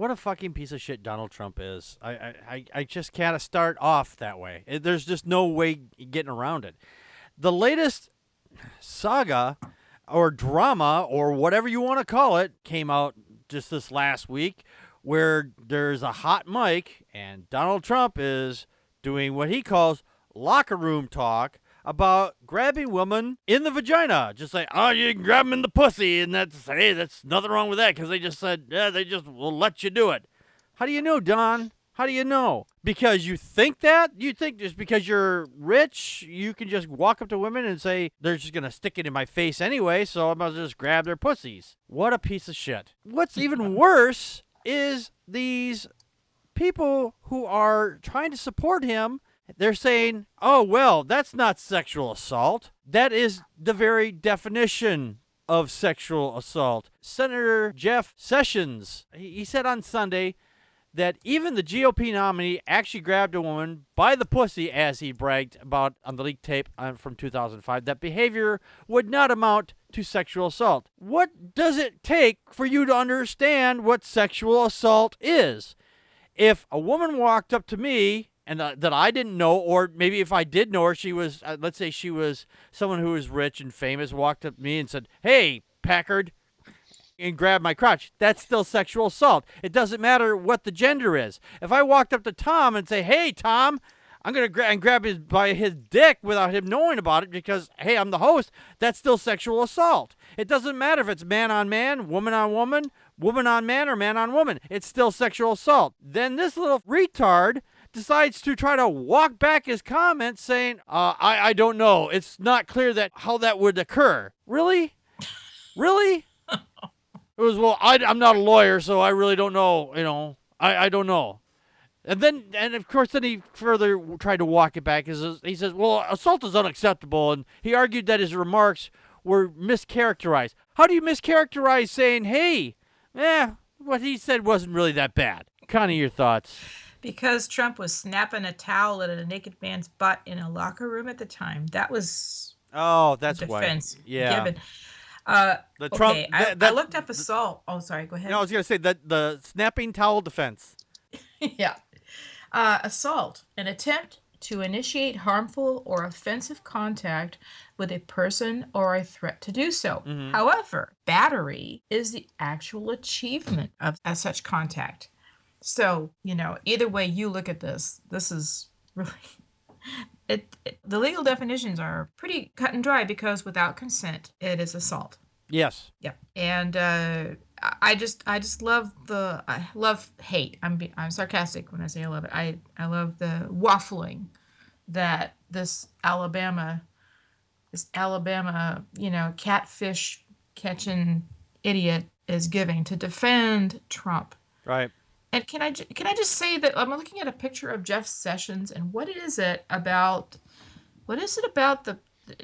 what a fucking piece of shit Donald Trump is. I just can't start off that way. There's just no way getting around it. The latest saga or drama or whatever you want to call it came out just this last week, where there's a hot mic and Donald Trump is doing what he calls locker room talk about grabbing women in the vagina. Just like, oh, you can grab them in the pussy, and that's nothing wrong with that, because they just said, yeah, they just will let you do it. How do you know, Don? How do you know? Because you think that? You think just because you're rich, you can just walk up to women and say, they're just going to stick it in my face anyway, so I'm going to just grab their pussies. What a piece of shit. What's even worse is these people who are trying to support him. They're saying, oh, well, that's not sexual assault. That is the very definition of sexual assault. Senator Jeff Sessions, he said on Sunday that even the GOP nominee actually grabbed a woman by the pussy, as he bragged about on the leaked tape from 2005. That behavior would not amount to sexual assault. What does it take for you to understand what sexual assault is? If a woman walked up to me and that I didn't know, or maybe if I did know her, she was, let's say she was someone who was rich and famous, walked up to me and said, hey, Packard, and grabbed my crotch, that's still sexual assault. It doesn't matter what the gender is. If I walked up to Tom and say, hey, Tom, I'm going to grab his by his dick without him knowing about it because, hey, I'm the host, that's still sexual assault. It doesn't matter if it's man on man, woman on woman, woman on man, or man on woman. It's still sexual assault. Then this little retard decides to try to walk back his comments saying, I don't know. It's not clear that how that would occur. Really? Really? It was, well, I'm not a lawyer, so I really don't know. I don't know. And of course, then he further tried to walk it back. He says, well, assault is unacceptable. And he argued that his remarks were mischaracterized. How do you mischaracterize saying, hey, what he said wasn't really that bad? Connie, your thoughts? Because Trump was snapping a towel at a naked man's butt in a locker room at the time. That was that's defense why. Yeah. given. The Trump, okay, I looked up assault. Oh, sorry, go ahead. No, I was going to say that the snapping towel defense. Yeah. Assault, an attempt to initiate harmful or offensive contact with a person or a threat to do so. Mm-hmm. However, battery is the actual achievement of such contact. So, either way you look at this is really... the legal definitions are pretty cut and dry because without consent, it is assault. Yes. Yeah. And I just love hate. I'm sarcastic when I say I love it. I love the waffling that this Alabama, catfish catching idiot is giving to defend Trump. Right. And can I just say that I'm looking at a picture of Jeff Sessions, and what is it about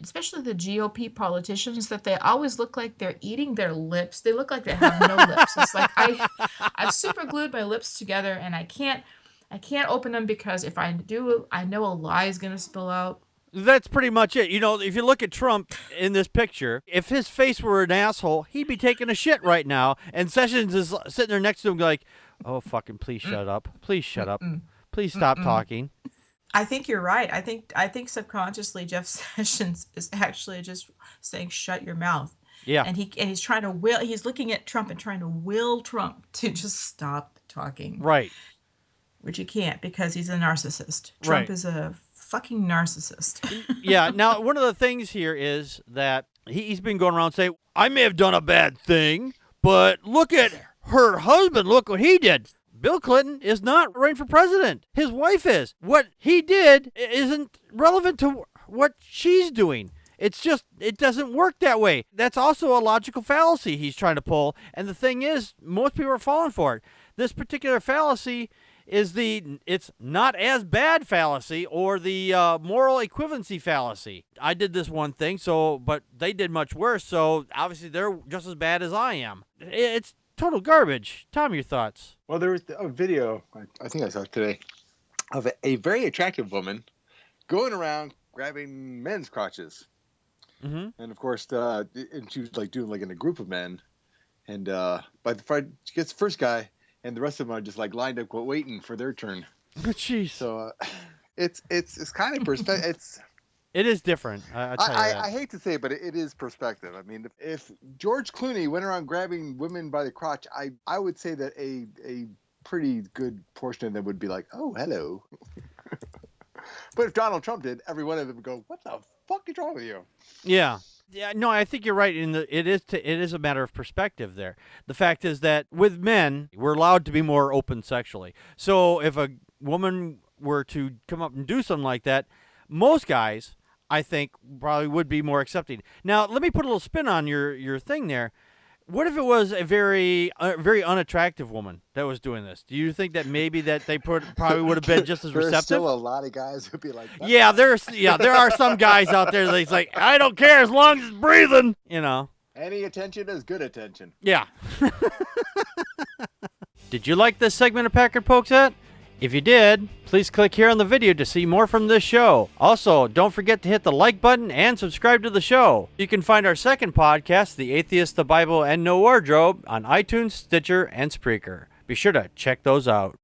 especially the GOP politicians, that they always look like they're eating their lips. They look like they have no lips. It's like I've super glued my lips together and I can't open them because if I do, I know a lie is going to spill out. That's pretty much it. If you look at Trump in this picture, if his face were an asshole, he'd be taking a shit right now. And Sessions is sitting there next to him like, oh, fucking please shut up. Please shut up. Please stop talking. I think you're right. I think subconsciously Jeff Sessions is actually just saying, shut your mouth. Yeah. And he's trying to he's looking at Trump and trying to will Trump to just stop talking. Right. Which he can't because he's a narcissist. Trump is a fucking narcissist. Yeah. Now, one of the things here is that he's been going around saying, I may have done a bad thing, but look at her husband. Look what he did. Bill Clinton is not running for president. His wife is. What he did isn't relevant to what she's doing. It's just, it doesn't work that way. That's also a logical fallacy he's trying to pull. And the thing is, most people are falling for it. This particular fallacy is it's not as bad fallacy or the moral equivalency fallacy. I did this one thing, but they did much worse. So obviously they're just as bad as I am. It's total garbage. Tom, your thoughts? Well, there was a video, I think I saw it today, of a very attractive woman going around grabbing men's crotches. Mm-hmm. And of course, and she was like doing like in a group of men. And she gets the first guy, and the rest of them are just like lined up waiting for their turn. Jeez. So it's kind of perspective. It is different. I'll tell you that. I hate to say it, but it is perspective. I mean, if George Clooney went around grabbing women by the crotch, I would say that a pretty good portion of them would be like, oh, hello. But if Donald Trump did, every one of them would go, what the fuck is wrong with you? Yeah. Yeah, no, I think you're right. It is a matter of perspective there. The fact is that with men, we're allowed to be more open sexually. So if a woman were to come up and do something like that, most guys, I think, probably would be more accepting. Now, let me put a little spin on your thing there. What if it was a very unattractive woman that was doing this? Do you think that maybe that they probably would have been just as receptive? There's still a lot of guys who'd be like, yeah, there are some guys out there that's like, I don't care as long as it's breathing, you know. Any attention is good attention. Yeah. Did you like this segment of Packard Pokes At? If you did, please click here on the video to see more from this show. Also, don't forget to hit the like button and subscribe to the show. You can find our second podcast, The Atheist, the Bible, and No Wardrobe, on iTunes, Stitcher, and Spreaker. Be sure to check those out.